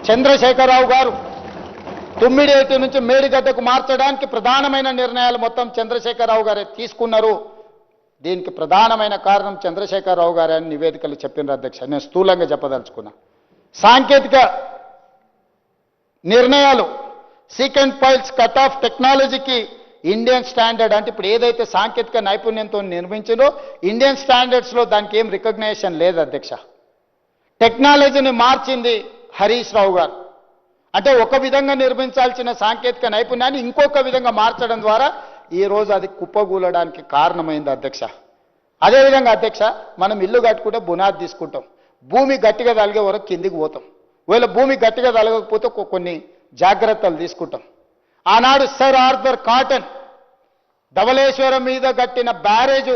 చంద్రశేఖరరావు గారు తుమ్మిడియేటి నుంచి మేడిగడ్డకు మార్చడానికి ప్రధానమైన నిర్ణయాలు మొత్తం చంద్రశేఖరరావు గారే తీసుకున్నారు. దీనికి ప్రధానమైన కారణం చంద్రశేఖరరావు గారే అని నివేదికలు చెప్పినారు అధ్యక్ష. నేను స్థూలంగా చెప్పదలుచుకున్నా. సాంకేతిక నిర్ణయాలు సీకెంట్ ఫైల్స్ కట్ ఆఫ్ టెక్నాలజీకి ఇండియన్ స్టాండర్డ్ అంటే ఇప్పుడు ఏదైతే సాంకేతిక నైపుణ్యంతో నిర్మించిందో ఇండియన్ స్టాండర్డ్స్లో దానికి ఏం రికగ్నేషన్ లేదు అధ్యక్ష. టెక్నాలజీని మార్చింది హరీష్ రావు గారు. అంటే ఒక విధంగా నిర్మించాల్సిన సాంకేతిక నైపుణ్యాన్ని ఇంకొక విధంగా మార్చడం ద్వారా ఈరోజు అది కుప్పగూలడానికి కారణమైంది అధ్యక్ష. అదేవిధంగా అధ్యక్ష, మనం ఇల్లు కట్టుకుంటే బునాది తీసుకుంటాం, భూమి గట్టిగా తలిగే వరకు కిందికి పోతాం. ఒకవేళ భూమి గట్టిగా తలగకపోతే కొన్ని జాగ్రత్తలు తీసుకుంటాం. ఆనాడు సర్ ఆర్థర్ కాటన్ ధవళేశ్వరం మీద కట్టిన బ్యారేజు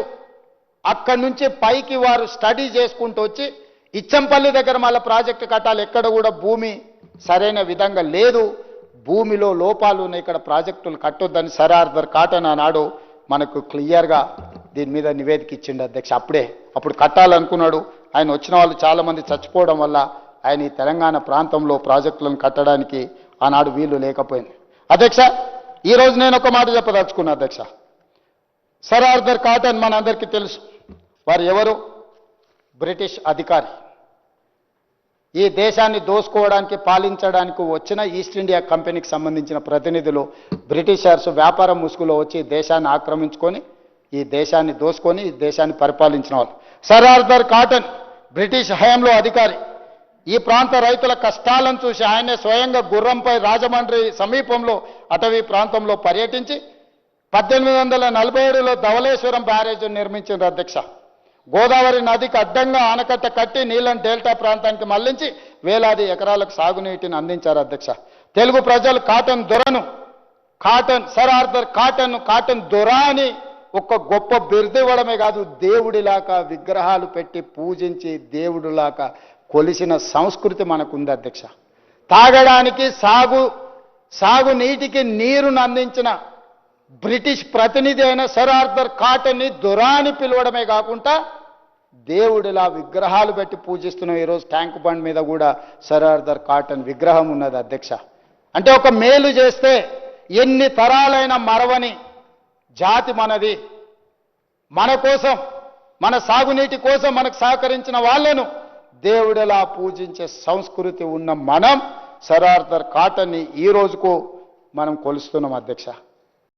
అక్కడి నుంచి పైకి వారు స్టడీ చేసుకుంటూ వచ్చి ఇచ్చంపల్లి దగ్గర మళ్ళీ ప్రాజెక్టు కట్టాలి, ఎక్కడ కూడా భూమి సరైన విధంగా లేదు, భూమిలో లోపాలు ఉన్నాయి, ఇక్కడ ప్రాజెక్టులు కట్టొద్దని సర్ ఆర్థర్ కాటన్ ఆనాడు మనకు క్లియర్గా దీని మీద నివేదిక ఇచ్చిండు అధ్యక్ష. అప్పుడు కట్టాలనుకున్నాడు. ఆయన వచ్చిన వాళ్ళు చాలామంది చచ్చిపోవడం వల్ల ఆయన ఈ తెలంగాణ ప్రాంతంలో ప్రాజెక్టులను కట్టడానికి ఆనాడు వీలు లేకపోయింది అధ్యక్ష. ఈరోజు నేను ఒక మాట చెప్పదలుచుకున్నా అధ్యక్ష. సర్ ఆర్థర్ కాటన్ మనందరికీ తెలుసు. వారు ఎవరు? బ్రిటిష్ అధికారి. ఈ దేశాన్ని దోసుకోవడానికి పాలించడానికి వచ్చిన ఈస్ట్ ఇండియా కంపెనీకి సంబంధించిన ప్రతినిధులు బ్రిటిషర్స్ వ్యాపారం ముసుగులో వచ్చి దేశాన్ని ఆక్రమించుకొని ఈ దేశాన్ని దోసుకొని ఈ దేశాన్ని పరిపాలించిన వాళ్ళు. సర్ ఆర్థర్ కాటన్ బ్రిటిష్ హయాంలో అధికారి. ఈ ప్రాంత రైతుల కష్టాలను చూసి ఆయనే స్వయంగా గుర్రంపై రాజమండ్రి సమీపంలో అటవీ ప్రాంతంలో పర్యటించి 1847లో ధవళేశ్వరం బ్యారేజీని నిర్మించారు అధ్యక్ష. గోదావరి నదికి అడ్డంగా ఆనకట్ట కట్టి నీళ్ళని డెల్టా ప్రాంతానికి మళ్లించి వేలాది ఎకరాలకు సాగునీటిని అందించారు అధ్యక్ష. తెలుగు ప్రజలు సర్ ఆర్థర్ కాటన్ దొర అని ఒక గొప్ప బిరుదు ఇవ్వడమే కాదు, దేవుడిలాగా విగ్రహాలు పెట్టి పూజించి దేవుడిలాగా కొలిసిన సంస్కృతి మనకుంది అధ్యక్ష. తాగడానికి సాగునీటికి నీరును అందించిన బ్రిటిష్ ప్రతినిధి అయిన సర్ ఆర్థర్ కాటన్ని దొర అని పిలవడమే కాకుండా దేవుడిలా విగ్రహాలు పెట్టి పూజిస్తున్నాం. ఈరోజు ట్యాంక్ బండ్ మీద కూడా సర్ ఆర్థర్ కాటన్ విగ్రహం ఉన్నది అధ్యక్ష. అంటే ఒక మేలు చేస్తే ఎన్ని తరాలైన మరవని జాతి మనది. మన కోసం, మన సాగునీటి కోసం మనకు సహకరించిన వాళ్ళను దేవుడిలా పూజించే సంస్కృతి ఉన్న మనం సర్ ఆర్థర్ కాటన్ని ఈ రోజుకు మనం కొలుస్తున్నాం అధ్యక్ష.